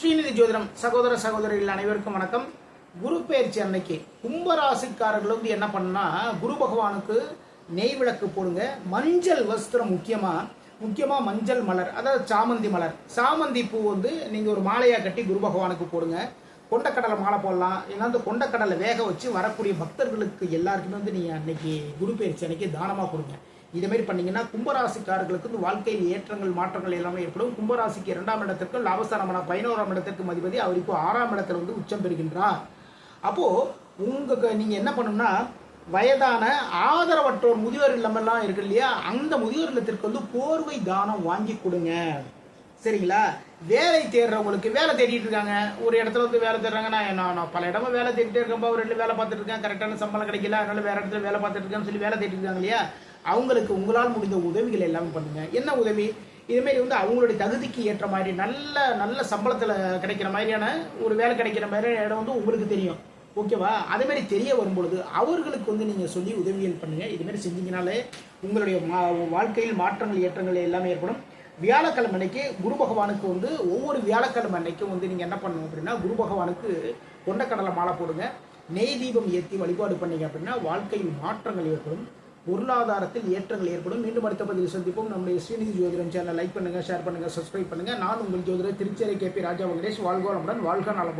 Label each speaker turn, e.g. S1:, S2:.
S1: ஸ்ரீநிதி ஜோதிடம் சகோதர சகோதரிகள் அனைவருக்கும் வணக்கம். குரு பெயர்ச்சி அன்னைக்கு கும்பராசிக்காரர்கள் வந்து என்ன பண்ணா, குரு பகவானுக்கு நெய் விளக்கு போடுங்க. மஞ்சள் வஸ்திரம் முக்கியமா மஞ்சள் மலர், அதாவது சாமந்தி மலர், சாமந்தி பூ வந்து நீங்க ஒரு மாலையா கட்டி குரு பகவானுக்கு போடுங்க. கொண்டக்கடலை மாலை போடலாம். ஏன்னா அந்த கொண்டக்கடலை வேக வச்சு வரக்கூடிய பக்தர்களுக்கு எல்லாருக்குமே வந்து நீங்க அன்னைக்கு குரு பெயர்ச்சி அன்னைக்கு தானமா கொடுங்க. இதே மாதிரி பண்ணீங்கன்னா கும்பராசிக்காரர்களுக்கு வந்து வாழ்க்கையில் ஏற்றங்கள் மாற்றங்கள் எல்லாமே ஏற்படும். கும்பராசிக்கு 2ஆம் இடத்திற்கு லாபஸ்தானமான 11ஆம் இடத்திற்கு அதிபதி அவர் இப்போ 6ஆம் இடத்துல வந்து உச்சம் பெறுகின்றார். அப்போ நீங்க என்ன பண்ணணும்னா, வயதான ஆதரவற்றோர் முதியோர் இல்லமெல்லாம் இருக்கு இல்லையா, அந்த முதியோர் இல்லத்திற்கு வந்து போர்வை தானம் வாங்கி கொடுங்க. சரிங்களா? வேலை தேடுறவங்களுக்கு, வேலை தேடிட்டு இருக்காங்க, ஒரு இடத்துல வந்து வேலை தேடுறாங்க. நான் பல இடமா வேலை தேடிட்டே இருக்கேன், ஒரு இடத்துல வேலை பார்த்துட்டு இருக்கேன், கரெக்டான சம்பளம் கிடைக்கல, அதனால வேற இடத்துல வேலை பார்த்துட்டு இருக்கேன்னு சொல்லி வேலை தேடிட்டு இருக்காங்க இல்லையா, அவங்களுக்கு உங்களால் முடிந்த உதவிகள் எல்லாமே பண்ணுங்க. என்ன உதவி? இதுமாரி வந்து அவங்களுடைய தகுதிக்கு ஏற்ற மாதிரி நல்ல நல்ல சம்பளத்தில் கிடைக்கிற மாதிரியான ஒரு வேலை கிடைக்கிற மாதிரி இடம் வந்து உங்களுக்கு தெரியும். ஓகேவா? அதேமாரி தெரிய வரும்பொழுது அவர்களுக்கு வந்து நீங்கள் சொல்லி உதவிகள் பண்ணுங்க. இதுமாரி செஞ்சீங்கனாலே உங்களுடைய வாழ்க்கையில் மாற்றங்கள் ஏற்றங்கள் எல்லாமே ஏற்படும். வியாழக்கிழமை அன்னைக்கு குரு பகவானுக்கு வந்து ஒவ்வொரு வியாழக்கிழமை அன்னைக்கும் வந்து நீங்கள் என்ன பண்ணணும் அப்படின்னா, குரு பகவானுக்கு கொண்டக்கடலை மாலை போடுங்க. நெய் தீபம் ஏற்றி வழிபாடு பண்ணீங்க அப்படின்னா வாழ்க்கையில் மாற்றங்கள் ஏற்படும், பொருளாதாரத்தில் ஏற்றங்கள் ஏற்படும். மீண்டும் அடுத்த பதிவில் சந்திப்போம். நம்முடைய ஸ்ரீநிதி ஜோதிடம் சேனல் லைக் பண்ணுங்க, ஷேர் பண்ணுங்க, சப்ஸ்கிரைப் பண்ணுங்க. நான் உங்கள் ஜோதிடர் திருச்சேரை KP ராஜா வெங்கடேஷ். வாழ்க வளமுடன், வாழ்க நலமுடன்.